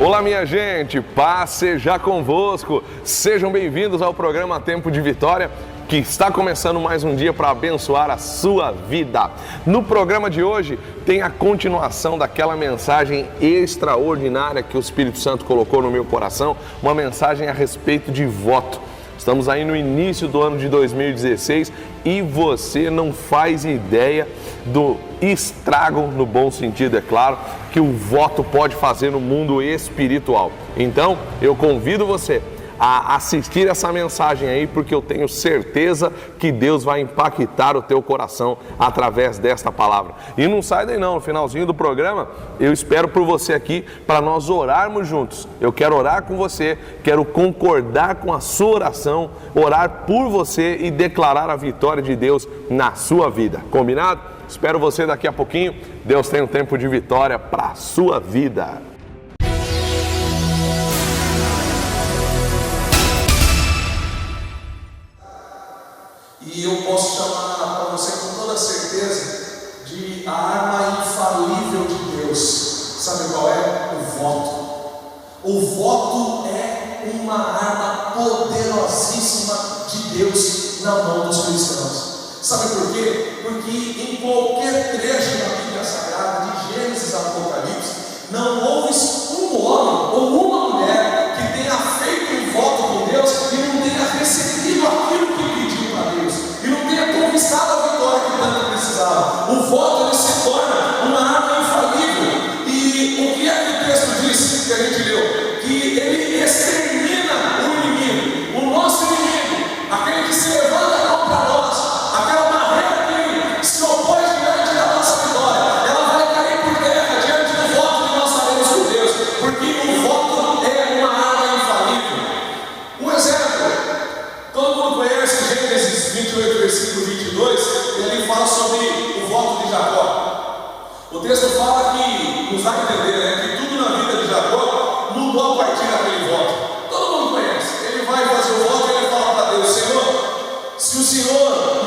Olá, minha gente, paz seja convosco. Sejam bem-vindos ao programa Tempo de Vitória, que está começando mais um dia para abençoar a sua vida. No programa de hoje tem a continuação daquela mensagem extraordinária que o Espírito Santo colocou no meu coração, uma mensagem a respeito de voto. Estamos aí no início do ano de 2016 e você não faz ideia do estrago, no bom sentido, é claro, que o voto pode fazer no mundo espiritual. Então, eu convido você a assistir essa mensagem aí, porque eu tenho certeza que Deus vai impactar o teu coração através desta palavra. E não sai daí não, no finalzinho do programa, eu espero por você aqui para nós orarmos juntos. Eu quero orar com você, quero concordar com a sua oração, orar por você e declarar a vitória de Deus na sua vida. Combinado? Espero você daqui a pouquinho. Deus tem um tempo de vitória para a sua vida. E eu posso chamar para você com toda certeza de a arma infalível de Deus. Sabe qual é? O voto. O voto é uma arma poderosíssima de Deus na mão dos cristãos. Sabe por quê? Porque em qualquer trecho da Bíblia Sagrada, de Gênesis a Apocalipse, não houve um homem ou uma mulher que tenha feito um voto com Deus e não tenha recebido aquilo que pediu para Deus, e não tenha conquistado a vitória que tanto precisava. O voto ele se torna uma arma infalível. E o que é que o texto diz, que a gente leu? Que ele extermina o inimigo, o nosso inimigo, aquele que se levanta contra nós, aquela barreira que se opõe diante da nossa vitória. Ela vai cair por terra diante do voto que nós faremos com Deus, porque o voto é uma arma infalível. Um exemplo, todo mundo conhece Gênesis 28, versículo 22, e ali fala sobre o voto de Jacó. O texto fala que, nos dá a entender, né, que tudo na vida de Jacó mudou a partir daquele voto. Todo mundo conhece. Ele vai fazer o voto e ele fala para Deus: Senhor, se o Senhor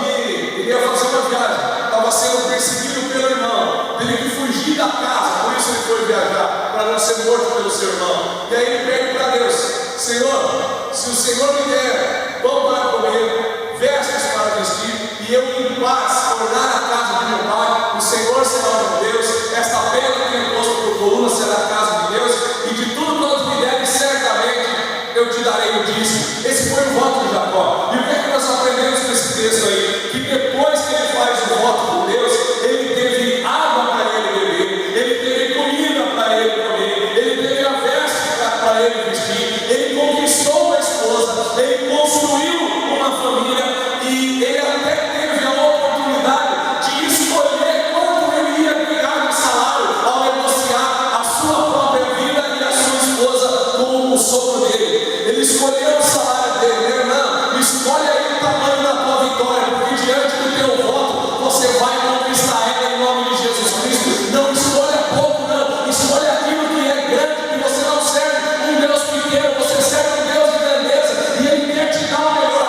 iria fazer uma viagem, estava sendo perseguido pelo irmão, teve que fugir da casa, por isso ele foi viajar, para não ser morto pelo seu irmão. E aí ele pede para Deus: Senhor, se o Senhor me der pão para comer, vestes para vestir, e eu em paz tornar a casa de meu pai, o Senhor será o meu Deus, esta pedra que eu posto por coluna será a casa de Deus, e de tudo quanto me der, certamente eu te darei o dízimo. Esse foi o voto de Jacó. E o que é que nós aprendemos nesse texto aí? Que depois que ele faz o voto com Deus, ele teve água para ele beber, ele teve comida para ele comer, ele teve a veste para ele vestir, ele conquistou uma esposa, ele construiu uma família, e ele até teve a oportunidade de escolher quanto ele ia ganhar de salário ao negociar a sua própria vida e a sua esposa com o sogro dele. Ele escolheu o salário dele. Não, escolhe aí o tamanho da tua vitória, porque diante do teu voto você vai conquistar ela em nome de Jesus Cristo. Não escolha pouco, não, escolha aquilo que é grande, que você não serve um Deus pequeno, você serve um Deus de grandeza, e ele quer te dar o melhor,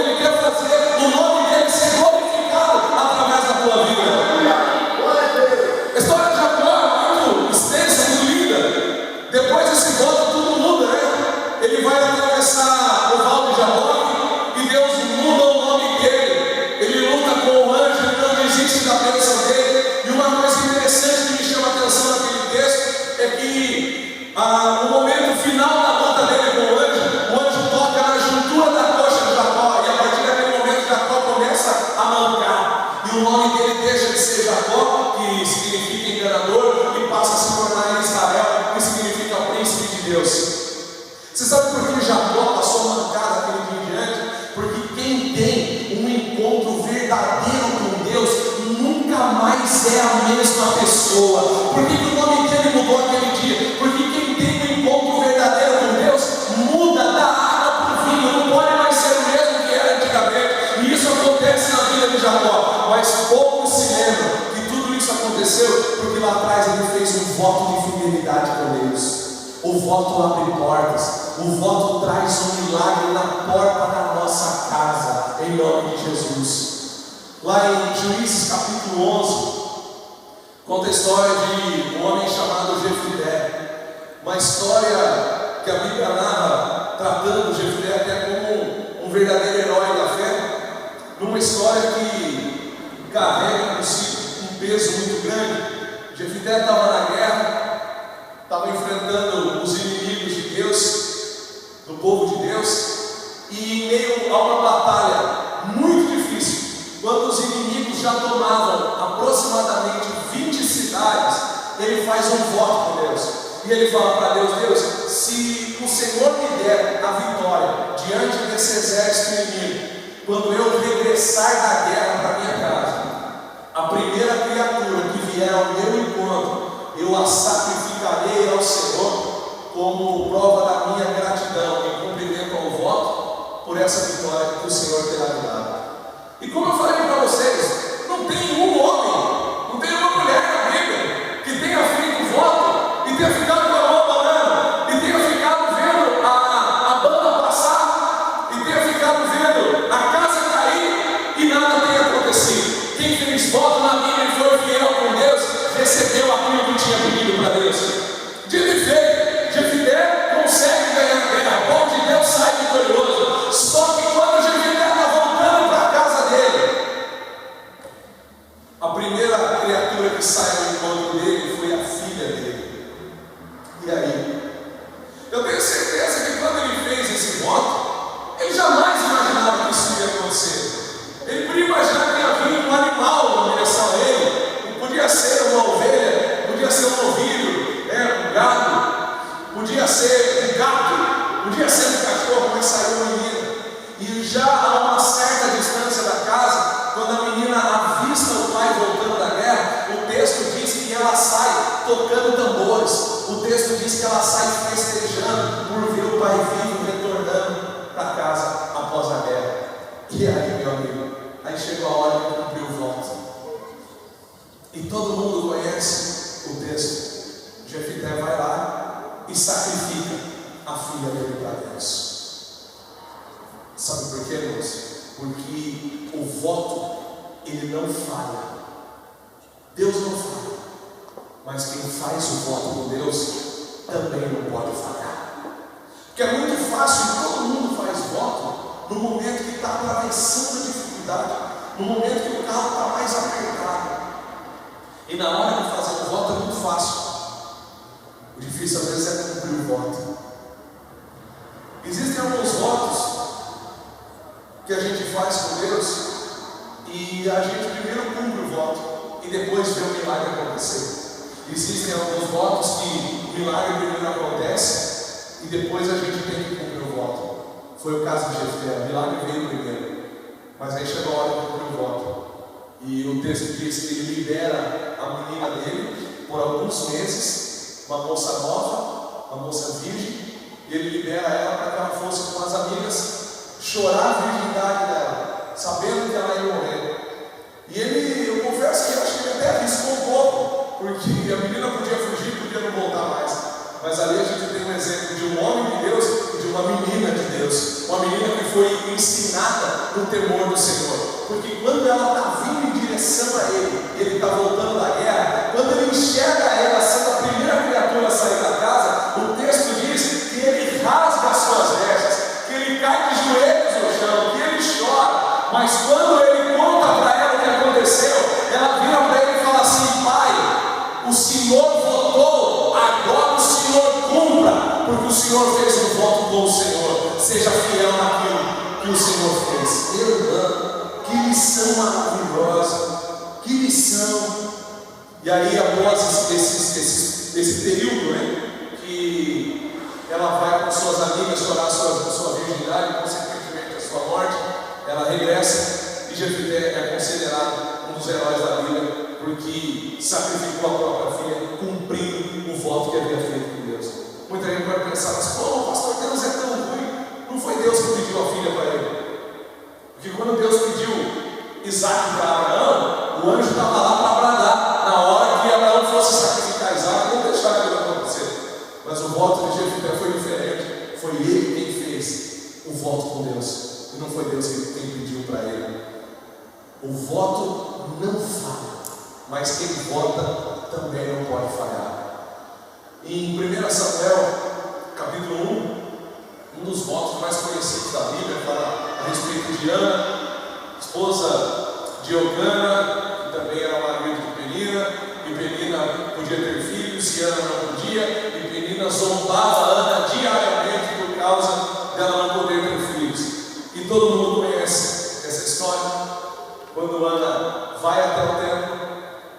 ele quer fazer o nome dele ser glorificado através da tua vida. A história de Jacó é muito extensa, muito linda. Depois desse voto tudo muda, né? Ele vai atravessar o Val de Jaboque e Deus muda o nome dele. Ele luta com o anjo, ele não desiste da bênção dele. E uma coisa interessante que me chama a atenção naquele texto é que no momento final da luta dele com o anjo toca na juntura da coxa de Jacó, e a partir daquele momento Jacó começa a mancar. E o nome dele deixa de ser Jacó, que significa enganador, e passa a se tornar Israel, que significa príncipe de Deus. Você sabe por que Jacó passou a mancar daquele dia em diante? Porque quem tem um encontro verdadeiro com Deus nunca mais é a mesma pessoa. Por que o nome dele mudou aquele dia? Porque quem tem um encontro verdadeiro com Deus muda da água para o vinho, não pode mais ser o mesmo que era antigamente. E isso acontece na vida de Jacó, mas poucos se lembram que tudo isso aconteceu porque lá atrás ele fez um voto de fidelidade com Deus. O voto abre portas, o voto traz um milagre na porta da nossa casa, em nome de Jesus. Lá em Juízes capítulo 11, conta a história de um homem chamado Jefité. Uma uma história que a Bíblia narra, tratando Jefté até como um verdadeiro herói da fé, numa história que carrega consigo um peso muito grande. Jefté estava na guerra, estava enfrentando os inimigos de Deus, do povo de Deus, e em meio a uma batalha muito difícil, quando os inimigos já tomavam aproximadamente 20 cidades, ele faz um voto com Deus, e ele fala para Deus: Deus, se o Senhor me der a vitória diante desse exército inimigo, quando eu regressar da guerra para minha casa, a primeira criatura que vier ao meu encontro, eu a sacrificarei ao Senhor como prova da minha gratidão em cumprimento ao voto por essa vitória que o Senhor terá me dado. E como eu falei para vocês, não tem um homem, não tem uma mulher na Bíblia que tenha feito voto e tenha ficado com a mão banana, e tenha ficado vendo a banda passar, e tenha ficado vendo a casa cair e nada tenha acontecido. Quem fez voto na Bíblia e foi fiel com Deus, recebeu aquilo que tinha pedido para Deus. Dito e feito, Jefté consegue ganhar a guerra, o povo de Deus sai vitorioso. Só que quando Jefté está voltando para a casa dele, a primeira criatura que sai ao encontro dele foi a filha dele. E aí? Eu tenho certeza que quando ele fez esse voto, ele jamais imaginava que isso ia acontecer. Ele podia imaginar que ia vir um animal em direção a ele. Podia ser uma ovelha, podia ser um novilho, um gado, podia ser um gato, podia ser um cachorro, mas saiu uma menina. E já a uma certa distância da casa, quando a menina avista o pai voltando da guerra, o texto diz que ela sai tocando tambores. O texto diz que ela sai festejando por ver o pai vivo retornando para casa após a guerra. E aí, meu amigo, aí chegou a hora de cumprir o voto. E todo mundo conhece o texto. Jefté vai lá e sacrifica a filha dele para Deus. Sabe por quê, irmãos? Porque o voto, ele não falha. Deus não falha. Mas quem faz o voto com Deus também não pode falhar. Porque é muito fácil, todo mundo faz voto no momento que está atravessando a dificuldade, no momento que o carro está mais apertado. E na hora de fazer o voto é muito fácil. O difícil às vezes é cumprir o voto. Existem alguns votos que a gente faz com Deus e a gente primeiro cumpre o voto e depois vê o milagre acontecer. Existem alguns votos que o milagre primeiro acontece e depois a gente tem que cumprir o voto. Foi o caso de Jefté, o milagre veio primeiro, mas aí chegou a hora de cumprir o voto. E o texto diz que ele libera a menina dele por alguns meses, uma moça nova, uma moça virgem, e ele libera ela para que ela fosse com as amigas chorar a virgindade dela, sabendo que ela ia morrer. E ele, eu confesso que eu acho que ele até arriscou um pouco, porque a menina podia fugir, podia não voltar mais. Mas ali a gente tem um exemplo de um homem de Deus e de uma menina de Deus. Uma menina que foi ensinada no temor do Senhor. Porque quando ela está vindo em direção a ele está voltando da guerra, quando ele enxerga ela sendo a primeira criatura a sair da casa, o texto diz que ele rasga as suas vestes, que ele cai de joelhos no chão, que ele chora. Mas quando ele conta para ela o que aconteceu, ela vira para ele e fala assim: pai, o Senhor votou, agora o Senhor cumpra, porque o Senhor fez um voto com o Senhor. Seja fiel naquilo que o Senhor fez. Irmã, que lição maravilhosa, que lição. E aí, após esse período, que ela vai com suas amigas chorar a sua virgindade, consequentemente a sua morte, ela regressa e Jefté é considerado um dos heróis da Bíblia, porque sacrificou a própria filha, cumprindo o voto que havia feito com Deus. Muita gente vai pensar, mas pô, pastor, Deus é tão ruim. Não foi Deus que pediu a filha para ele. Porque quando Deus pediu Isaac para Abraão, o anjo estava lá para bradar. Na hora que Abraão fosse sacrificar Isaac, não deixaram aquilo acontecer. Mas o voto de Jefté foi diferente. Foi ele quem fez o voto com Deus. E não foi Deus quem pediu para ele. O voto não falha, mas quem vota também não pode falhar. Em 1 Samuel, capítulo 1, um dos votos mais conhecidos da Bíblia, fala a respeito de Ana, esposa de Eucana, que também era marido de Penina, e Penina podia ter filhos, e Ana não podia, e Penina zombava Ana diariamente por causa dela não poder ter filhos. E todo mundo conhece essa história. Quando Ana vai até o templo,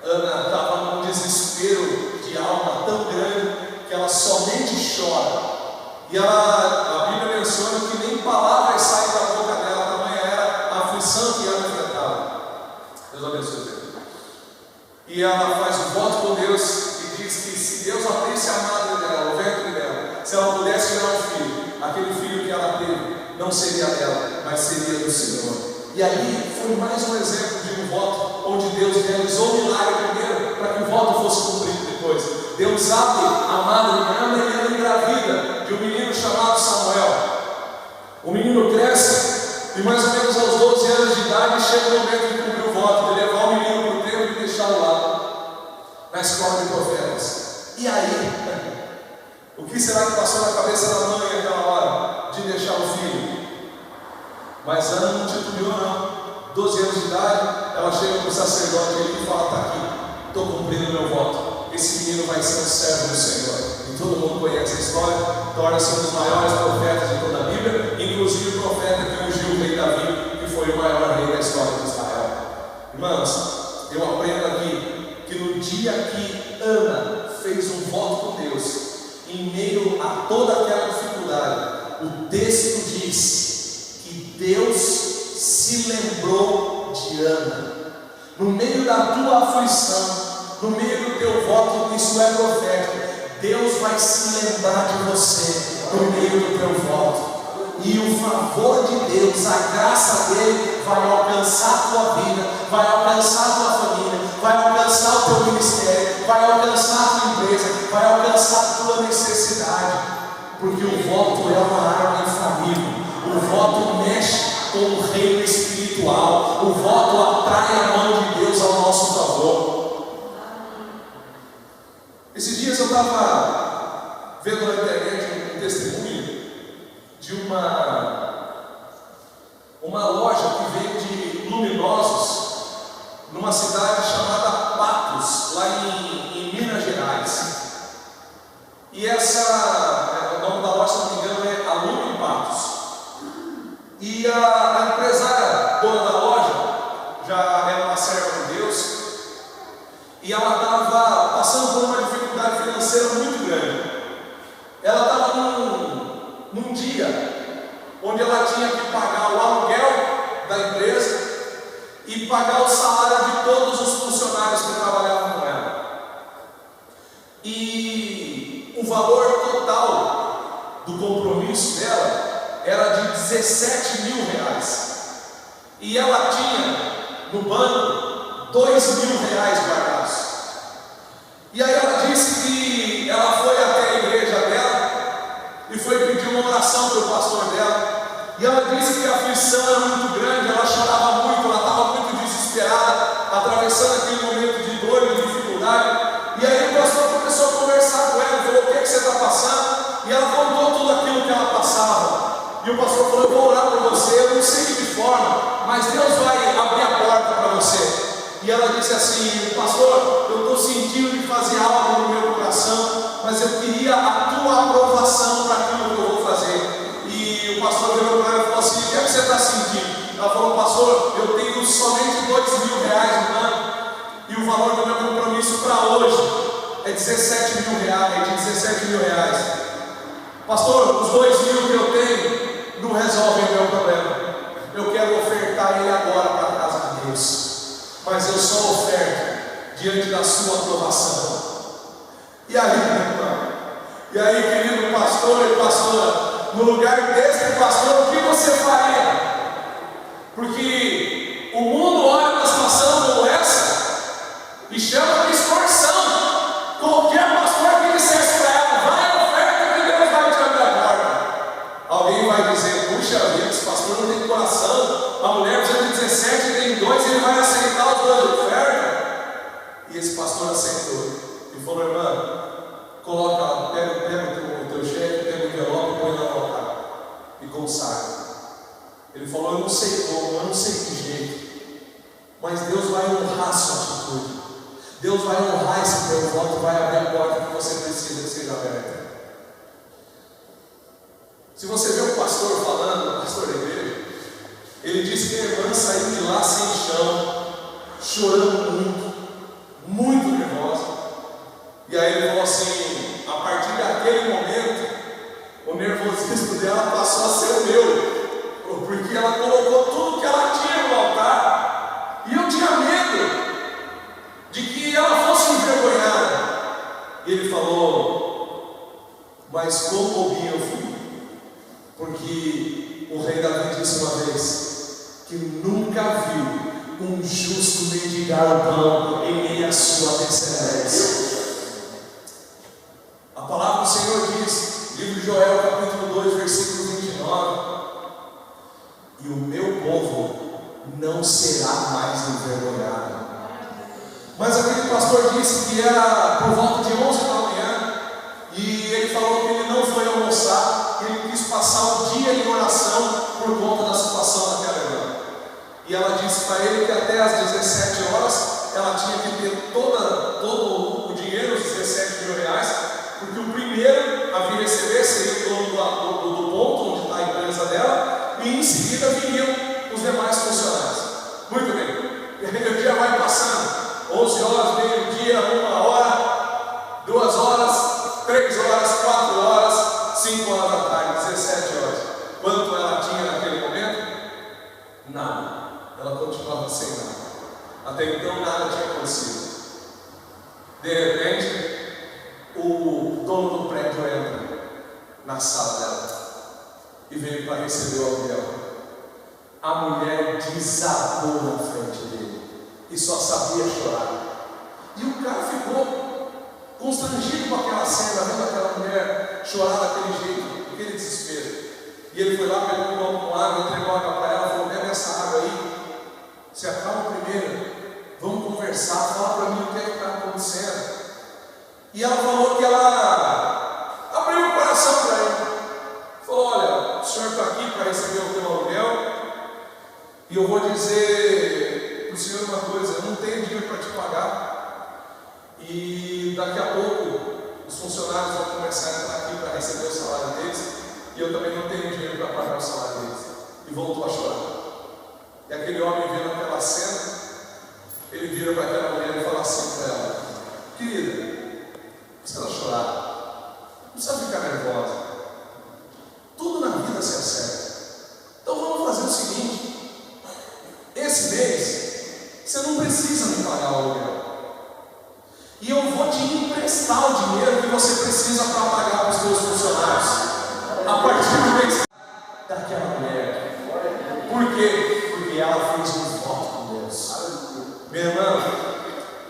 Ana estava num desespero de alma tão grande que ela somente chora. E a Bíblia menciona que nem palavras saem da boca dela, tamanha era a aflição que ela enfrentava. Deus abençoe. E ela faz um voto com Deus e diz que se Deus abrisse a madre dela, o ventre dela, se ela pudesse gerar um filho, aquele filho que ela teve não seria dela, mas seria do Senhor. E aí foi mais um exemplo de um voto onde Deus realizou o milagre primeiro para que o voto fosse cumprido depois. Deus abre a madre de Ana e ela engravida de um menino chamado Samuel. O menino cresce e mais ou menos aos 12 anos de idade chega o momento de cumprir o voto, de levar o menino para o templo e deixá-lo lá, na escola de profetas. E aí, o que será que passou na cabeça da mãe naquela hora de deixar o filho? Mas Ana não titubeou não. 12 anos de idade, ela chega para o sacerdote e fala: está aqui, estou cumprindo meu voto, esse menino vai ser um servo do Senhor. E todo mundo conhece a história, torna-se um dos maiores profetas de toda a Bíblia, inclusive o profeta que ungiu o rei Davi, que foi o maior rei da história de Israel. Irmãos, eu aprendo aqui que no dia que Ana fez um voto com Deus, em meio a toda aquela dificuldade, o texto diz que Deus se lembrou de Ana. No meio da tua aflição, no meio do teu voto, isso é profético. Deus vai se lembrar de você no meio do teu voto. E o favor de Deus, a graça dele vai alcançar a tua vida, vai alcançar a tua família, vai alcançar o teu ministério, vai alcançar a tua empresa, vai alcançar a tua necessidade. Porque o voto é uma arma infalível. O voto mexe com o reino espiritual. O voto atrai a mão de Deus ao nosso favor. Esses dias eu estava vendo na internet um testemunho de uma loja que vende luminosos numa cidade chamada Patos, lá em Minas Gerais. E o nome da loja, se não me engano, é Alume Patos. E a empresária dona da loja já era uma serva de Deus, e ela estava passando por uma dificuldade financeira muito grande. Ela estava num dia onde ela tinha que pagar o aluguel da empresa e pagar o salário de todos os funcionários que trabalhavam com ela. E o valor total do compromisso dela era de 17 mil reais. E ela tinha no banco 2 mil reais guardados. E aí ela disse que ela foi até a igreja dela e foi pedir uma oração para o pastor dela. E ela disse que a aflição era muito grande, ela chorava muito, ela estava muito desesperada, atravessando aquele momento de dor e de dificuldade. E aí o pastor começou a conversar com ela, falou: o que você está passando? E ela contou tudo aquilo que ela passava. E o pastor falou: eu vou orar por você, eu não sei de que forma, mas Deus vai abrir a porta para você. E ela disse assim: pastor, eu estou sentindo de fazer algo no meu coração, mas eu queria a tua aprovação para aquilo que eu vou fazer. E o pastor virou para ela e falou assim: o que é que você está sentindo? Ela falou: pastor, eu tenho somente 2 mil reais no banco, e o valor do meu compromisso para hoje é 17 mil reais. Pastor, os 2 mil que eu tenho não resolvem o meu problema. Eu quero ofertar ele agora para a casa de Deus, mas eu só oferto diante da sua aprovação. E aí, meu irmão? E aí, querido pastor e pastora, no lugar desse pastor, o que você faria? Porque o mundo olha uma situação como essa e chama de extorsão. Qualquer pastor que dissesse para ela: vai à oferta que Deus vai te abrir a porta. Alguém vai dizer: puxa vida, esse pastor não tem coração. A mulher precisa de 17 e tem 2, ele vai aceitar os 2 de oferta. E esse pastor aceitou e falou: irmã, pega o teu cheque, pega o envelope, põe lá no altar e consagra. Ele falou: eu não sei como, eu não sei que jeito, mas Deus vai honrar a sua atitude. Deus vai honrar esse teu voto, vai abrir a porta que você precisa que seja aberta. Se você vê o pastor falando, o pastor da igreja, ele disse que a irmã saiu de lá sem chão, chorando muito nervosa. E aí ele falou assim: a partir daquele momento, o nervosismo dela passou a ser o meu, porque ela colocou tudo que ela tinha no altar, e eu tinha medo de que ela fosse envergonhada. E ele falou: mas quão bobinho eu fui, porque o rei Davi disse uma vez que nunca viu um justo mendigar o pão em meio à sua descendência. A palavra do Senhor diz, livro de Joel, capítulo 2, versículo 29: e o meu povo não será mais envergonhado. Mas aquele pastor disse que era por volta de 11 da manhã, e ele falou que ele não foi almoçar, ele quis passar o dia em oração por conta da situação daquela irmã. E ela disse para ele que até às 17 horas ela tinha que ter todo o dinheiro, os 17 mil reais, porque o primeiro a vir receber seria o dono do ponto onde está a empresa dela, e em seguida viriam os demais funcionários. Muito bem, e aí o dia vai passando, 11 horas, meio-dia, 1 hora, 2 horas, 3 horas, 4 horas, 5 horas da tarde, 17 horas. Quanto ela tinha naquele momento? Nada. Ela continuava sem nada. Até então nada tinha acontecido. De repente, o dono do prédio entra na sala dela e veio para receber o aluguel. A mulher desabou na frente dele e só sabia chorar. E o cara ficou constrangido com aquela cena, vendo aquela mulher chorar daquele jeito, aquele desespero. E ele foi lá, pegou um copo com água, entregou água para ela, falou: bebe essa água aí, se acalma primeiro, vamos conversar, fala para mim o que é que está acontecendo. E ela falou que ela abriu o coração para ele, falou: olha, o senhor está aqui para receber o teu aluguel, e eu vou dizer para o senhor uma coisa: eu não tenho dinheiro para te pagar, e daqui a pouco os funcionários vão começar a entrar aqui para receber o salário deles, e eu também não tenho dinheiro para pagar o salário deles. E voltou a chorar. E aquele homem, vendo aquela cena, ele vira para aquela mulher e fala assim para ela: querida, não precisa chorar, não precisa ficar nervosa, tudo na vida se acerta. Então vamos fazer o seguinte: esse mês você não precisa me pagar o aluguel, e eu vou te emprestar o dinheiro que você precisa para pagar para os seus funcionários a partir do mês daquela mulher. Por quê? Porque ela fez um voto com Deus. Meu irmão,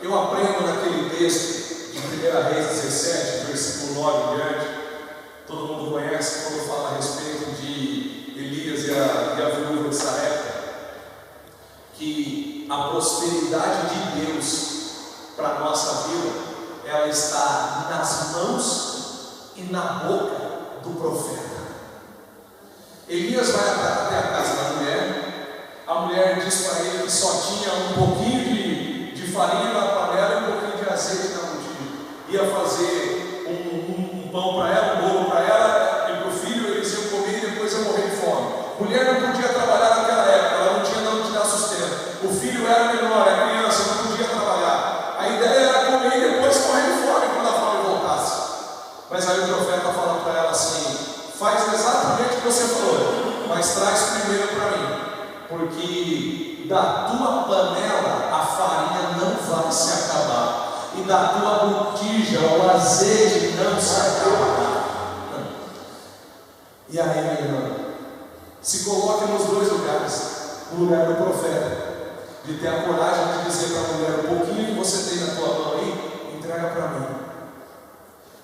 eu aprendo naquele texto de 1 Reis 17, versículo 9 em diante. Todo mundo conhece quando fala a respeito de Elias e a viúva de Sarepta, que a prosperidade de Deus para a nossa vida, ela está nas mãos e na boca do profeta. Elias vai até a casa da mulher. A mulher diz para ele que só tinha um pouquinho de farinha na panela e um pouquinho de azeite na botija. Ia fazer um pão para ela, um bolo para ela e para o filho. Eles iam comer e depois iam morrer de fome. Mulher não podia trabalhar naquela época, ela não tinha de onde dar sustento. O filho era menor, a criança não podia trabalhar. A ideia era comer e depois morrer de fome quando a fome voltasse. Mas aí o profeta fala para ela assim: faz exatamente o que você falou, mas traz primeiro para mim, porque da tua panela a farinha não vai se acabar, e da tua botija o azeite não se acabará. E aí, minha irmã, se coloque nos dois lugares: no lugar do profeta, de ter a coragem de dizer para a mulher: o pouquinho que você tem na tua mão aí, entrega para mim.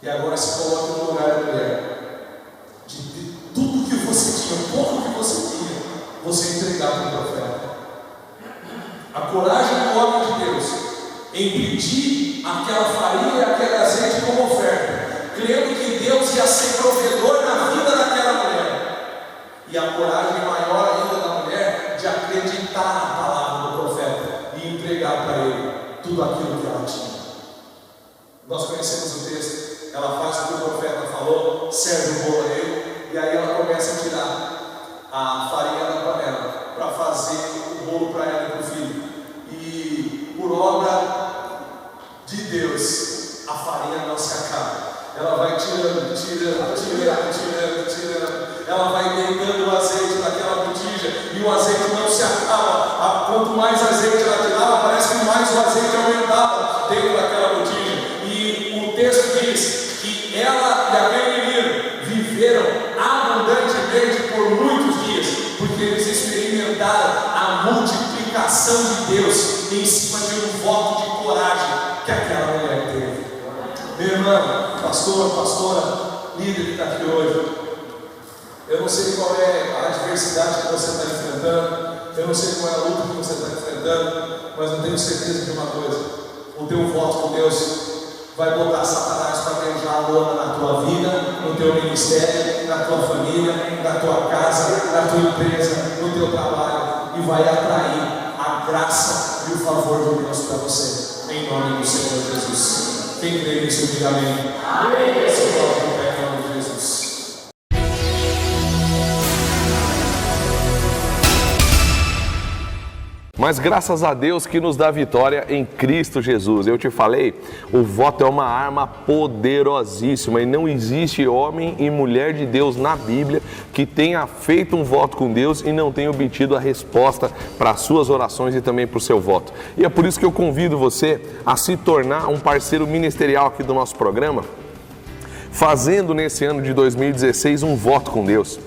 E agora se coloque no lugar da mulher, de tudo que você tinha, o pouco que você tinha, você entregar para o profeta. A coragem do homem de Deus em pedir aquela farinha e aquele azeite como oferta, crendo que Deus ia ser provedor na vida daquela mulher. E a coragem maior ainda da mulher de acreditar na palavra do profeta e entregar para ele tudo aquilo que ela tinha. Nós conhecemos o texto, ela faz o que o profeta falou, serve o bolo a ele, e aí ela começa a tirar a farinha da panela para fazer o bolo para ela e para o filho. E por obra de Deus, a farinha não se acaba. Ela vai tirando. Ela vai deitando o azeite daquela botija e o azeite não se acaba. Quanto mais azeite ela tirava, parece que mais o azeite aumentava dentro daquela botija. E o texto diz que ela e aquele menino viveram abundantemente por muitos dias, porque eles experimentaram a multiplicação de Deus em cima de um voto de coragem que aquela mulher teve. Meu irmão, pastor, pastora, líder que está aqui hoje, eu não sei qual é a adversidade que você está enfrentando, eu não sei qual é a luta que você está enfrentando, mas eu tenho certeza de uma coisa: o teu voto com Deus vai botar Satanás para beijar a lona na tua vida, no teu ministério, na tua família, na tua casa, na tua empresa, no teu trabalho, e vai atrair a graça e o favor de Deus para você, em nome do Senhor Jesus. Quem crê nisso, diga amém. Amém. Se coloque em pé em nome de Jesus. Mas graças a Deus que nos dá vitória em Cristo Jesus. Eu te falei, o voto é uma arma poderosíssima e não existe homem e mulher de Deus na Bíblia que tenha feito um voto com Deus e não tenha obtido a resposta para as suas orações e também para o seu voto. E é por isso que eu convido você a se tornar um parceiro ministerial aqui do nosso programa, fazendo nesse ano de 2016 um voto com Deus.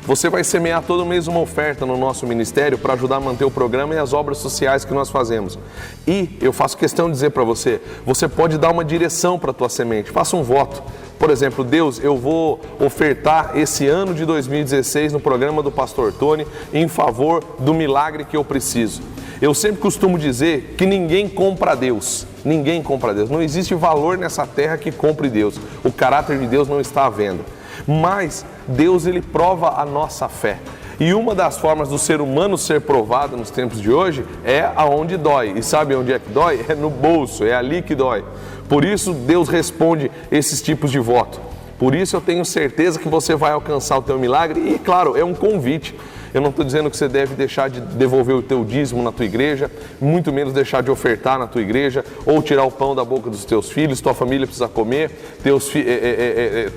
Você vai semear todo mês uma oferta no nosso ministério para ajudar a manter o programa e as obras sociais que nós fazemos. E eu faço questão de dizer para você, você pode dar uma direção para a tua semente, faça um voto. Por exemplo, Deus, eu vou ofertar esse ano de 2016 no programa do Pastor Tony em favor do milagre que eu preciso. Eu sempre costumo dizer que ninguém compra Deus. Ninguém compra Deus. Não existe valor nessa terra que compre Deus. O caráter de Deus não está à venda. Mas Deus, ele prova a nossa fé. E uma das formas do ser humano ser provado nos tempos de hoje é aonde dói. E sabe onde é que dói? É no bolso, é ali que dói. Por isso Deus responde esses tipos de voto. Por isso eu tenho certeza que você vai alcançar o teu milagre. E claro, é um convite. Eu não estou dizendo que você deve deixar de devolver o teu dízimo na tua igreja, muito menos deixar de ofertar na tua igreja, ou tirar o pão da boca dos teus filhos. Tua família precisa comer,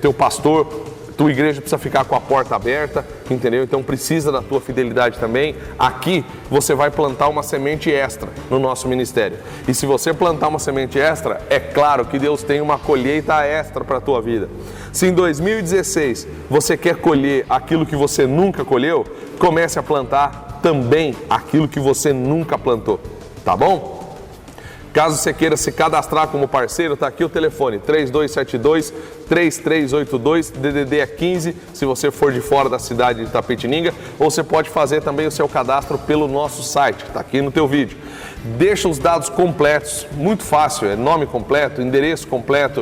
teu pastor, tua igreja precisa ficar com a porta aberta, entendeu? Então precisa da tua fidelidade também. Aqui você vai plantar uma semente extra no nosso ministério. E se você plantar uma semente extra, é claro que Deus tem uma colheita extra para a tua vida. Se em 2016 você quer colher aquilo que você nunca colheu, comece a plantar também aquilo que você nunca plantou, tá bom? Caso você queira se cadastrar como parceiro, está aqui o telefone 3272-3382, DDD é 15, se você for de fora da cidade de Itapetininga, ou você pode fazer também o seu cadastro pelo nosso site, que está aqui no teu vídeo. Deixa os dados completos, muito fácil, é nome completo, endereço completo,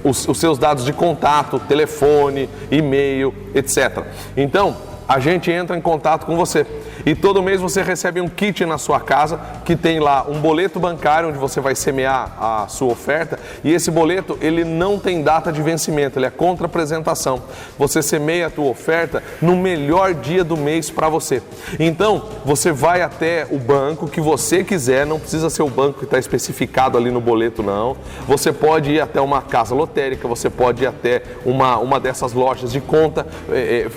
os seus dados de contato, telefone, e-mail, etc. Então, a gente entra em contato com você. E todo mês você recebe um kit na sua casa que tem lá um boleto bancário onde você vai semear a sua oferta, e esse boleto ele não tem data de vencimento, ele é contra apresentação. Você semeia a tua oferta no melhor dia do mês para você. Então você vai até o banco que você quiser, não precisa ser o banco que está especificado ali no boleto não. Você pode ir até uma casa lotérica, você pode ir até uma dessas lojas de conta,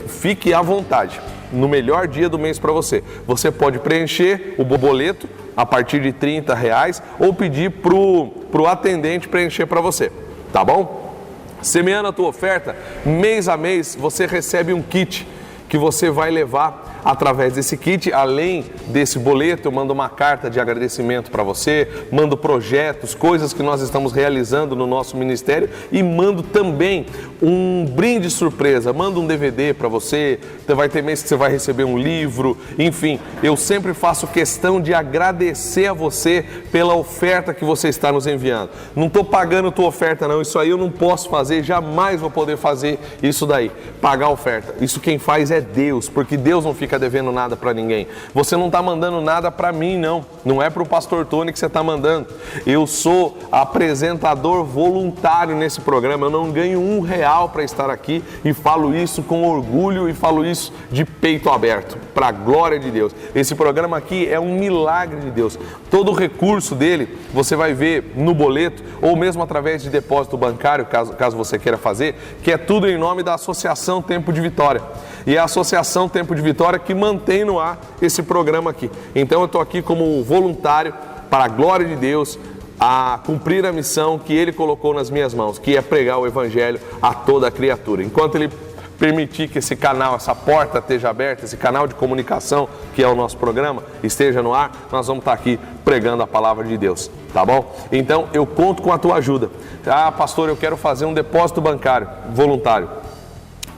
fique à vontade. No melhor dia do mês para você. Você pode preencher o boleto a partir de R$30 ou pedir pro atendente preencher para você, tá bom? Semeando a tua oferta, mês a mês você recebe um kit que você vai levar através desse kit. Além desse boleto, eu mando uma carta de agradecimento para você, mando projetos, coisas que nós estamos realizando no nosso ministério e mando também um brinde surpresa, mando um DVD para você, vai ter mês que você vai receber um livro, enfim, eu sempre faço questão de agradecer a você pela oferta que você está nos enviando. Não estou pagando tua oferta não, isso aí eu não posso fazer, jamais vou poder fazer isso daí, pagar a oferta. Isso quem faz é Deus, porque Deus não fica devendo nada para ninguém. Você não está mandando nada para mim não é para o pastor Tony que você está mandando. Eu sou apresentador voluntário nesse programa, eu não ganho R$1 para estar aqui e falo isso com orgulho e falo isso de peito aberto, para a glória de Deus. Esse programa aqui é um milagre de Deus. Todo o recurso dele você vai ver no boleto ou mesmo através de depósito bancário, caso você queira fazer, que é tudo em nome da Associação Tempo de Vitória. E é a Associação Tempo de Vitória que mantém no ar esse programa aqui. Então eu estou aqui como voluntário para a glória de Deus, a cumprir a missão que Ele colocou nas minhas mãos, que é pregar o Evangelho a toda a criatura. Enquanto Ele permitir que esse canal, essa porta esteja aberta, esse canal de comunicação que é o nosso programa, esteja no ar, nós vamos estar aqui pregando a palavra de Deus, tá bom? Então eu conto com a tua ajuda. Ah, pastor, eu quero fazer um depósito bancário voluntário.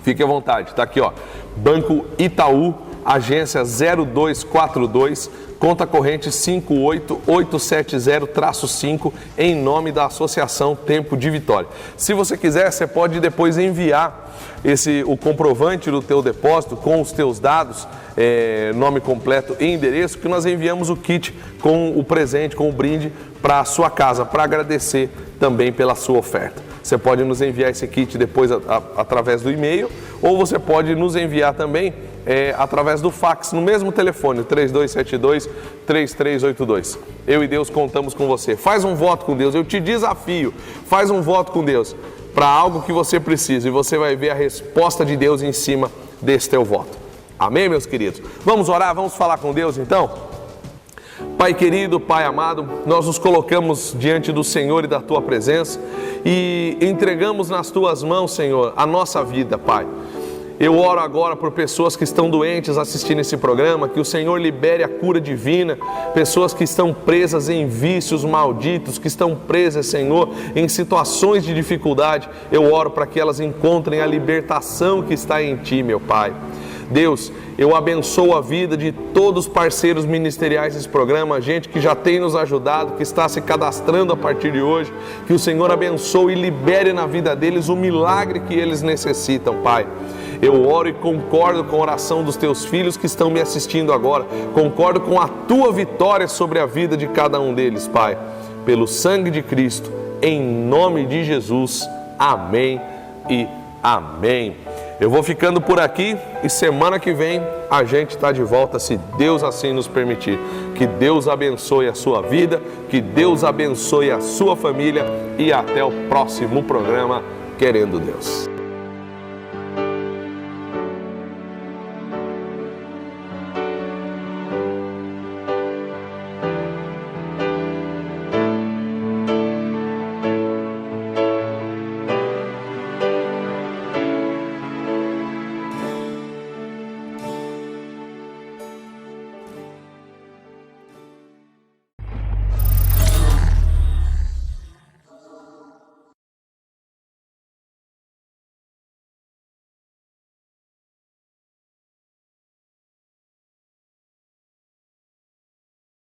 Fique à vontade, está aqui, ó, Banco Itaú, agência 0242, conta corrente 58870-5, em nome da Associação Tempo de Vitória. Se você quiser, você pode depois enviar o comprovante do teu depósito com os teus dados, nome completo e endereço, que nós enviamos o kit com o presente, com o brinde para a sua casa, para agradecer também pela sua oferta. Você pode nos enviar esse kit depois através do e-mail, ou você pode nos enviar também através do fax, no mesmo telefone, 3272-3382. Eu e Deus contamos com você. Faz um voto com Deus, eu te desafio, faz um voto com Deus para algo que você precisa e você vai ver a resposta de Deus em cima desse teu voto. Amém, meus queridos? Vamos orar, vamos falar com Deus então? Pai querido, Pai amado, nós nos colocamos diante do Senhor e da Tua presença e entregamos nas Tuas mãos, Senhor, a nossa vida, Pai. Eu oro agora por pessoas que estão doentes assistindo esse programa, que o Senhor libere a cura divina, pessoas que estão presas em vícios malditos, que estão presas, Senhor, em situações de dificuldade. Eu oro para que elas encontrem a libertação que está em Ti, meu Pai. Deus, eu abençoo a vida de todos os parceiros ministeriais desse programa, gente que já tem nos ajudado, que está se cadastrando a partir de hoje, que o Senhor abençoe e libere na vida deles o milagre que eles necessitam, Pai. Eu oro e concordo com a oração dos teus filhos que estão me assistindo agora, concordo com a tua vitória sobre a vida de cada um deles, Pai, pelo sangue de Cristo, em nome de Jesus, amém e amém. Eu vou ficando por aqui e semana que vem a gente está de volta, se Deus assim nos permitir. Que Deus abençoe a sua vida, que Deus abençoe a sua família e até o próximo programa, querendo Deus.